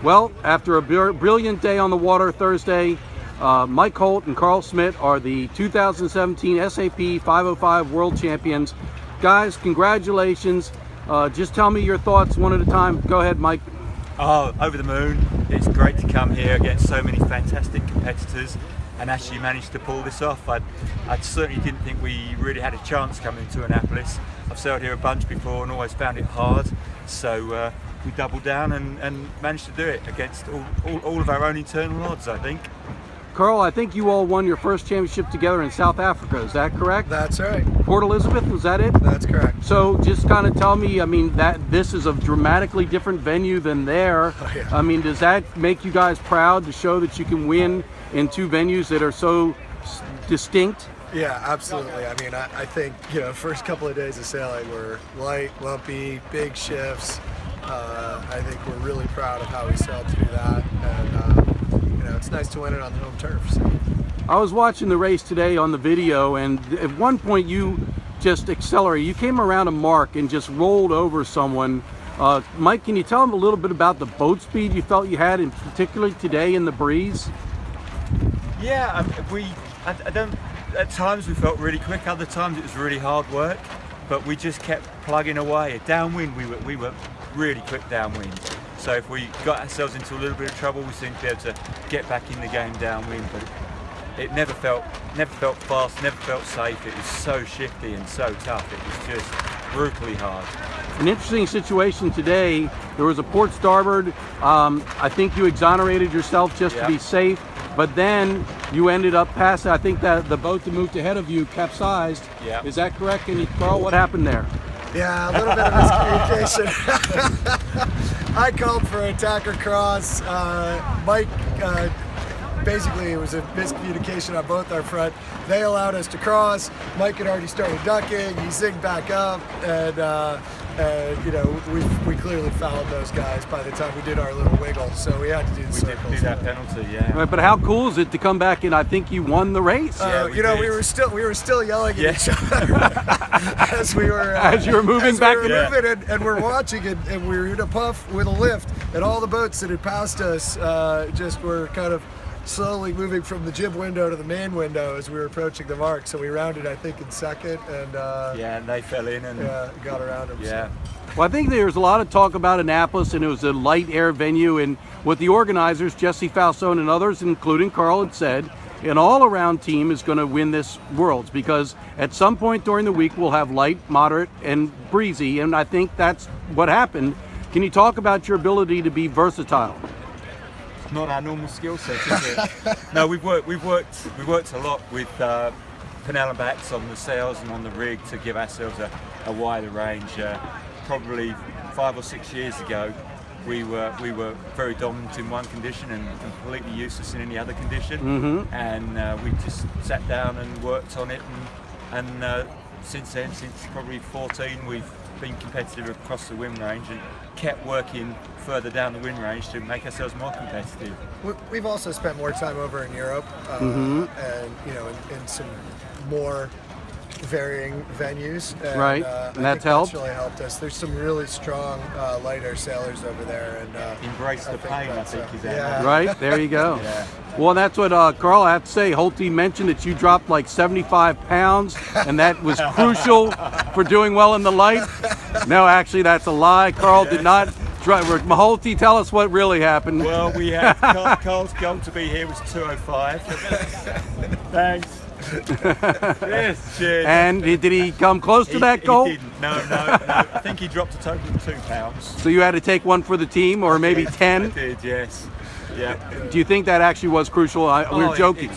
Well, after a brilliant day on the water Thursday, Mike Holt and Carl Smit are the 2017 SAP 505 World Champions. Guys, congratulations. Just tell me your thoughts one at a time. Go ahead, Mike. Oh, over the moon. It's great to come here against so many fantastic competitors and actually manage to pull this off. I certainly didn't think we really had a chance coming to Annapolis. I've sailed here a bunch before and always found it hard. So we doubled down and managed to do it against all of our own internal odds, I think. Carl, I think you all won your first championship together in South Africa. Is that correct? That's right. Port Elizabeth, was that it? That's correct. So just kind of tell me, I mean, that this is a dramatically different venue than there. Oh, yeah. I mean, does that make you guys proud to show that you can win in two venues that are so distinct? Yeah, absolutely. I mean, I think, first couple of days of sailing were light, lumpy, big shifts. I think we're really proud of how we sailed through that. And, it's nice to win it on the home turf. So. I was watching the race today on the video, and at one point you just accelerated. You came around a mark and just rolled over someone. Mike, can you tell them a little bit about the boat speed you felt you had, and particularly today in the breeze? Yeah, at times we felt really quick, other times it was really hard work, but we just kept plugging away. Downwind, we were really quick downwind. So if we got ourselves into a little bit of trouble, we seemed to be able to get back in the game downwind. But it never felt fast, never felt safe. It was so shifty and so tough. It was just brutally hard. An interesting situation today. There was a port starboard. I think you exonerated yourself just to be safe, but then you ended up passing. I think that the boat that moved ahead of you capsized. Yeah. Is that correct? And Carl, what happened there? Yeah, a little bit of miscommunication. I called for attacker cross. Mike, basically it was a miscommunication on both our front. They allowed us to cross. Mike had already started ducking. He zigged back up, and we clearly fouled those guys by the time we did our little wiggle. So we had to do the circles. We did that penalty, yeah. Right, but how cool is it to come back and I think you won the race? We were still yelling at each other as we were as you were moving back. And we're watching it, and we were in a puff with a lift, and all the boats that had passed us just were kind of slowly moving from the jib window to the main window as we were approaching the mark. So we rounded, I think, in second, and and they fell in and got around them. Yeah. So. Well, I think there's a lot of talk about Annapolis, and it was a light air venue, and what the organizers, Jesse Falsone and others, including Carl, had said, an all-around team is going to win this Worlds, because at some point during the week we'll have light, moderate, and breezy, and I think that's what happened. Can you talk about your ability to be versatile? Not our normal skill set, is it? No, we've worked a lot with Penella backs on the sails and on the rig to give ourselves a wider range. Probably 5 or 6 years ago, we were very dominant in one condition and completely useless in any other condition. Mm-hmm. And we just sat down and worked on it, and since then, since probably 14, we've been competitive across the wind range and kept working further down the wind range to make ourselves more competitive. We've also spent more time over in Europe, and in some more varying venues, and, right, and that's helped. That's really helped us. There's some really strong light air sailors over there, and embrace the pain. I think is right. There you go. Yeah. Well, that's what Carl, I have to say, Holte mentioned that you dropped like 75 pounds, and that was crucial for doing well in the light. No, actually, that's a lie. Carl did not drive. Holte, tell us what really happened. Well, we had Carl's goal to be here was 2:05. Thanks. Yes, cheers. And did he come close to that goal? He didn't. No. I think he dropped a total of 2 pounds. So you had to take one for the team, or maybe 10? I did, yes. Yeah. Do you think that actually was crucial? We were joking.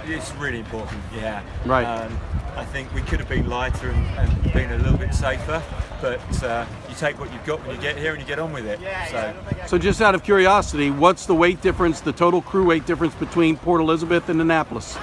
It's really important, yeah. Right. I think we could have been lighter and been a little bit safer, but you take what you've got when you get here and you get on with it. So just out of curiosity, what's the weight difference, the total crew weight difference between Port Elizabeth and Annapolis?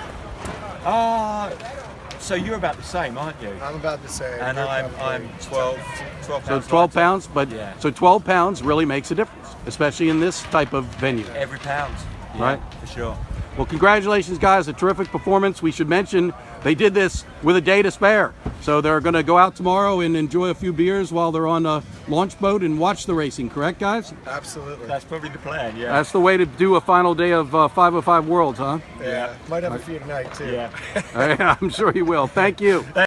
So you're about the same, aren't you? I'm about the same. And I'm 12 pounds. So 12 pounds, but yeah. So 12 pounds really makes a difference, especially in this type of venue. Every pound, right? For sure. Well, congratulations, guys! A terrific performance. We should mention they did this with a day to spare. So they're going to go out tomorrow and enjoy a few beers while they're on a launch boat and watch the racing. Correct, guys? Absolutely. That's probably the plan, yeah. That's the way to do a final day of 505 Worlds, huh? Yeah. Might have a few tonight too. Yeah. I'm sure you will. Thank you.